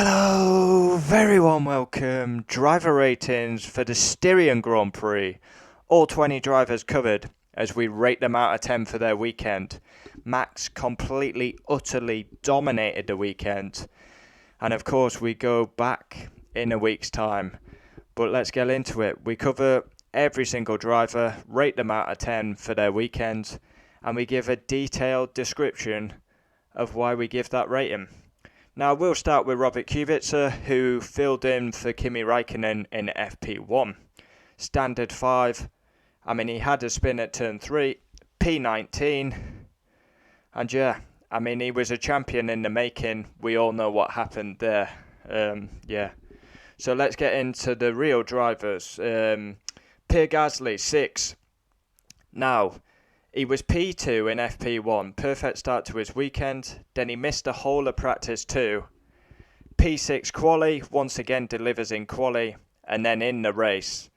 Hello, very warm welcome. Driver ratings for the Styrian Grand Prix. All 20 drivers covered as we rate them out of 10 for their weekend. Max completely, utterly dominated the weekend. And of course, we go back in a week's time. But let's get into it. We cover every single driver, rate them out of 10 for their weekend, and we give a detailed description of why we give that rating. Now, we'll start with Robert Kuvitzer, who filled in for Kimi Räikkönen in FP1. Standard 5. I mean, he had a spin at turn 3, P19. And yeah, I mean, he was a champion in the making. We all know what happened there. So let's get into the real drivers. Pierre Gasly, 6. Now, he was P2 in FP1, perfect start to his weekend, then he missed the whole of practice 2. P6 quali, once again delivers in quali, and then in the race.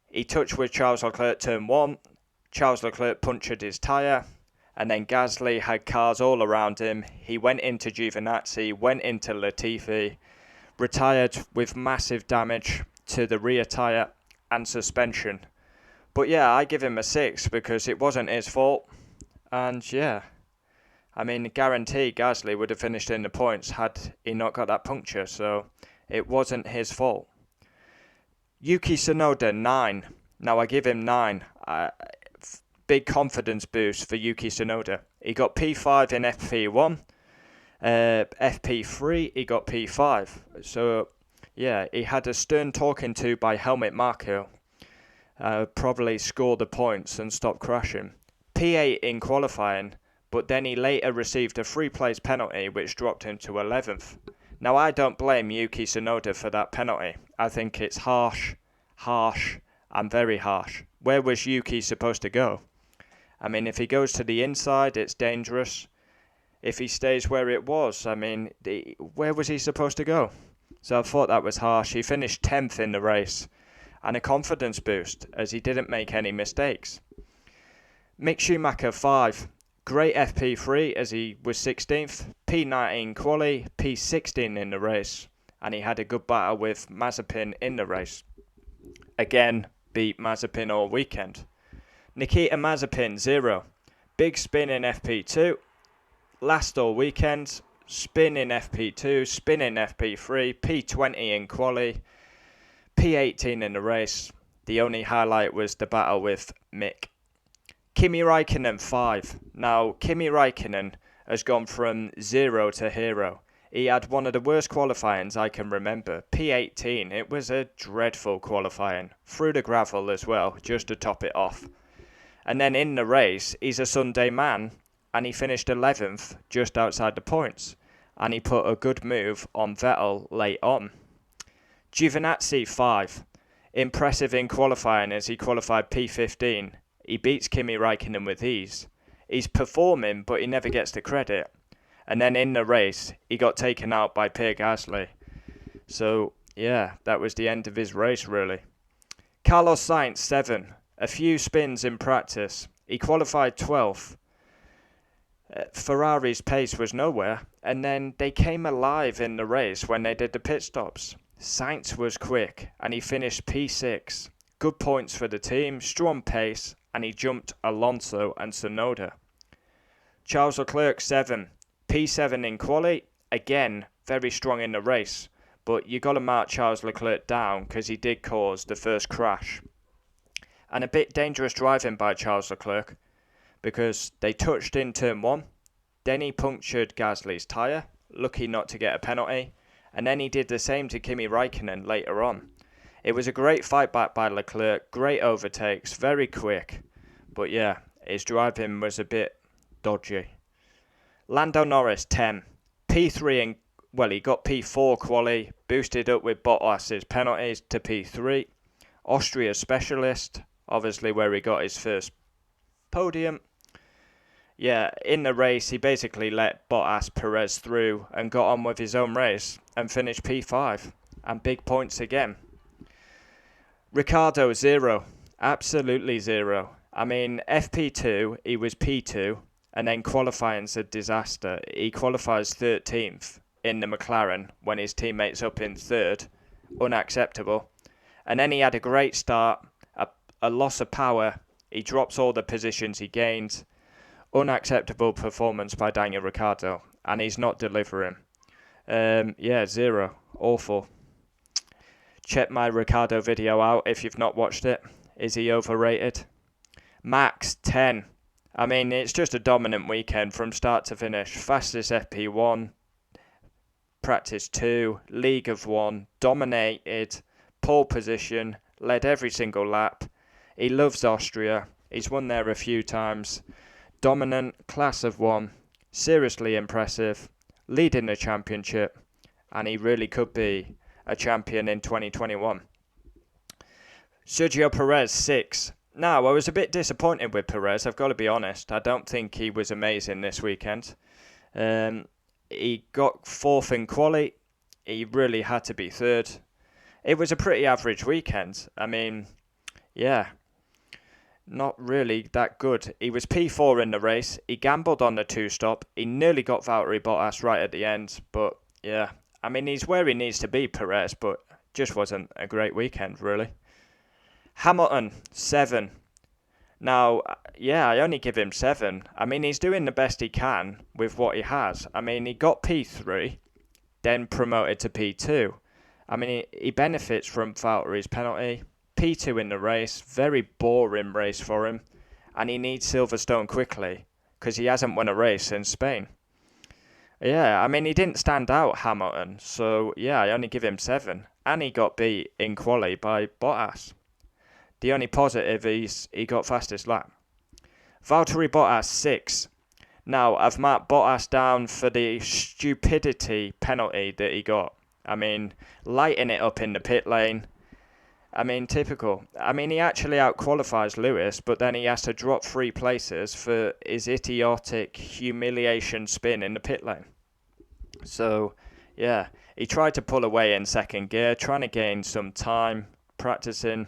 He touched with Charles Leclerc turn 1, Charles Leclerc punctured his tyre, and then Gasly had cars all around him. He went into Giovinazzi, went into Latifi, retired with massive damage to the rear tyre and suspension. But yeah, I give him a 6 because it wasn't his fault. And yeah, I mean, guarantee Gasly would have finished in the points had he not got that puncture. So it wasn't his fault. Yuki Sonoda, 9. Now I give him 9. Big confidence boost for Yuki Sonoda. He got P5 in FP1. FP3, he got P5. So yeah, he had a stern talking to by Helmut Marko. Probably score the points and stop crashing. P8 in qualifying, but then he later received a free place penalty which dropped him to 11th. Now I don't blame Yuki Sonoda for that penalty. I think it's harsh, and very harsh. Where was Yuki supposed to go? I mean, if he goes to the inside, it's dangerous. If he stays where it was, I mean, where was he supposed to go? So I thought that was harsh. He finished 10th in the race. And a confidence boost, as he didn't make any mistakes. Mick Schumacher, 5. Great FP3, as he was 16th. P19 quali, P16 in the race. And he had a good battle with Mazepin in the race. Again, beat Mazepin all weekend. Nikita Mazepin, 0. Big spin in FP2. Last all weekend. Spin in FP2, spin in FP3, P20 in quali. P18 in the race. The only highlight was the battle with Mick. Kimi Räikkönen, 5. Now, Kimi Räikkönen has gone from 0 to hero. He had one of the worst qualifyings I can remember. P18. It was a dreadful qualifying. Through the gravel as well, just to top it off. And then in the race, he's a Sunday man, and he finished 11th, just outside the points. And he put a good move on Vettel late on. Giovinazzi, 5. Impressive in qualifying as he qualified P15. He beats Kimi Räikkönen with ease. He's performing, but he never gets the credit. And then in the race, he got taken out by Pierre Gasly. So, yeah, that was the end of his race, really. Carlos Sainz, 7. A few spins in practice. He qualified 12th. Ferrari's pace was nowhere, and then they came alive in the race when they did the pit stops. Sainz was quick, and he finished P6. Good points for the team, strong pace, and he jumped Alonso and Sonoda. Charles Leclerc, 7. P7 in quali, again, very strong in the race. But you got to mark Charles Leclerc down because he did cause the first crash. And a bit dangerous driving by Charles Leclerc because they touched in turn 1. Then he punctured Gasly's tyre, lucky not to get a penalty. And then he did the same to Kimi Räikkönen later on. It was a great fight back by Leclerc, great overtakes, very quick. But yeah, his driving was a bit dodgy. Lando Norris, 10. P3 in, he got P4 quali, boosted up with Bottas's penalties to P3. Austria specialist, obviously where he got his first podium. Yeah, in the race, he basically let Bottas Perez through and got on with his own race and finished P5. And big points again. Ricciardo, 0. Absolutely 0. I mean, FP2, he was P2, and then qualifying's a disaster. He qualifies 13th in the McLaren when his teammate's up in third. Unacceptable. And then he had a great start, a loss of power. He drops all the positions he gained. Unacceptable performance by Daniel Ricciardo, and he's not delivering. 0. Awful. Check my Ricciardo video out if you've not watched it. Is he overrated? Max, 10. I mean, it's just a dominant weekend from start to finish. Fastest FP1, practice 2, League of 1, dominated, pole position, led every single lap. He loves Austria. He's won there a few times. Dominant, class of 1, seriously impressive, leading the championship, and he really could be a champion in 2021. Sergio Perez, 6. Now, I was a bit disappointed with Perez, I've got to be honest. I don't think he was amazing this weekend. He got 4th in quali. He really had to be 3rd. It was a pretty average weekend. I mean, yeah, not really that good. He was P4 in the race. He gambled on the 2-stop. He nearly got Valtteri Bottas right at the end. But, yeah, I mean, he's where he needs to be, Perez, but just wasn't a great weekend, really. Hamilton, 7. Now, yeah, I only give him 7. I mean, he's doing the best he can with what he has. I mean, he got P3, then promoted to P2. I mean, he benefits from Valtteri's penalty. P2 in the race, very boring race for him. And he needs Silverstone quickly, because he hasn't won a race in Spain. Yeah, I mean, he didn't stand out, Hamilton. So, yeah, I only give him 7. And he got beat in quali by Bottas. The only positive is he got fastest lap. Valtteri Bottas, 6. Now, I've marked Bottas down for the stupidity penalty that he got. I mean, lighting it up in the pit lane. I mean, typical. I mean, he actually out-qualifies Lewis, but then he has to drop 3 places for his idiotic humiliation spin in the pit lane. So, yeah, he tried to pull away in second gear, trying to gain some time, practicing.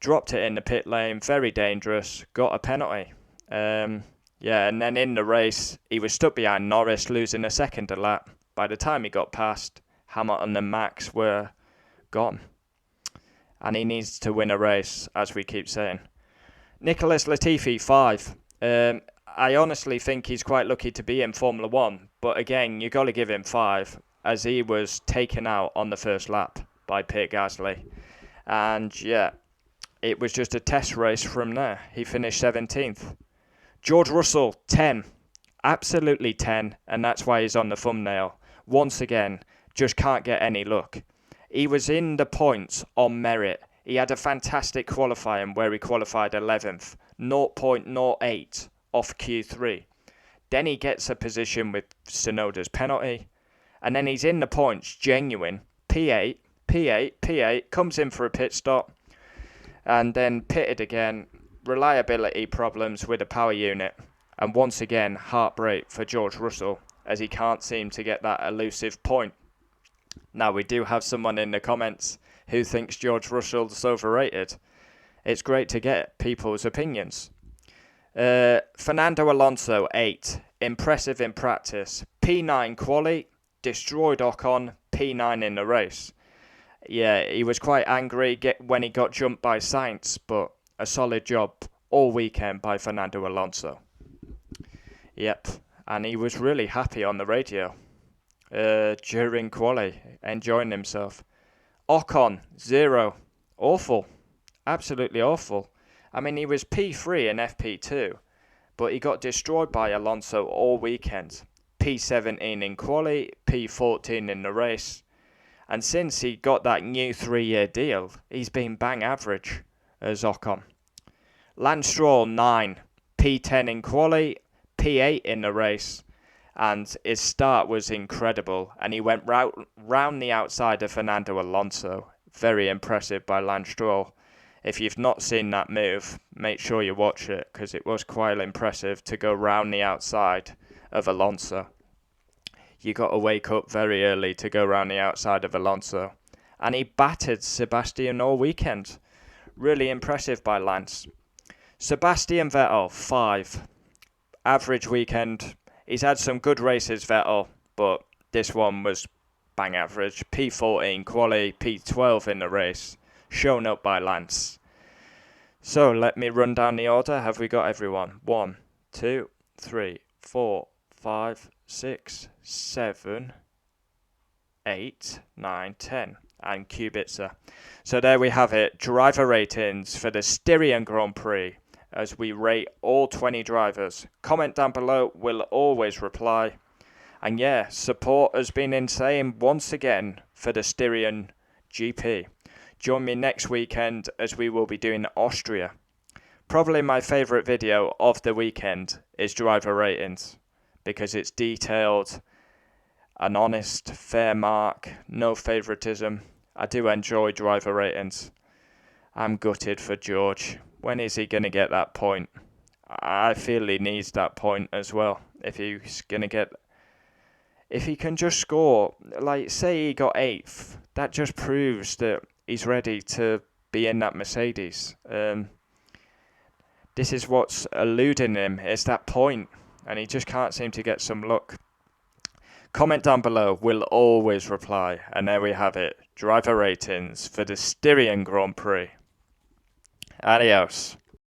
Dropped it in the pit lane, very dangerous, got a penalty. And then in the race, he was stuck behind Norris, losing a second a lap. By the time he got past, Hamilton and Max were gone. And he needs to win a race, as we keep saying. Nicholas Latifi, 5. I honestly think he's quite lucky to be in Formula 1. But again, you got to give him 5, as he was taken out on the first lap by Pierre Gasly. And yeah, it was just a test race from there. He finished 17th. George Russell, 10. Absolutely 10, and that's why he's on the thumbnail. Once again, just can't get any luck. He was in the points on merit. He had a fantastic qualifying where he qualified 11th, 0.08 off Q3. Then he gets a position with Sonoda's penalty, and then he's in the points, genuine. P8, comes in for a pit stop, and then pitted again. Reliability problems with the power unit, and once again, heartbreak for George Russell, as he can't seem to get that elusive point. Now, we do have someone in the comments who thinks George Russell's overrated. It's great to get people's opinions. Fernando Alonso, 8. Impressive in practice. P9 quali, destroyed Ocon, P9 in the race. Yeah, he was quite angry when he got jumped by Sainz, but a solid job all weekend by Fernando Alonso. Yep, and he was really happy on the radio during quali, enjoying himself. Ocon, 0. Awful. Absolutely awful. I mean, he was P3 in FP2, but he got destroyed by Alonso all weekend. P17 in quali, P14 in the race. And since he got that new 3-year deal, he's been bang average as Ocon. Lance Stroll, 9. P10 in quali, P8 in the race. And his start was incredible. And he went round the outside of Fernando Alonso. Very impressive by Lance Stroll. If you've not seen that move, make sure you watch it, because it was quite impressive to go round the outside of Alonso. You got to wake up very early to go round the outside of Alonso. And he battered Sebastian all weekend. Really impressive by Lance. Sebastian Vettel, 5. Average weekend. He's had some good races, Vettel, but this one was bang average. P14 quali, P12 in the race, shown up by Lance. So let me run down the order. Have we got everyone? 1, 2, 3, 4, 5, 6, 7, 8, 9, 10. And Kuvitzer. So there we have it. Driver ratings for the Styrian Grand Prix as we rate all 20 drivers. Comment down below. We'll always reply. And yeah, support has been insane once again for the Styrian GP. Join me next weekend as we will be doing Austria. Probably my favourite video of the weekend is driver ratings because it's detailed, an honest, fair mark, no favouritism. I do enjoy driver ratings. I'm gutted for George. When is he going to get that point? I feel he needs that point as well. If he's going to get... If he can just score, like say he got 8th, that just proves that he's ready to be in that Mercedes. This is what's eluding him. It's that point, and he just can't seem to get some luck. Comment down below. We'll always reply. And there we have it. Driver ratings for the Styrian Grand Prix. Adios.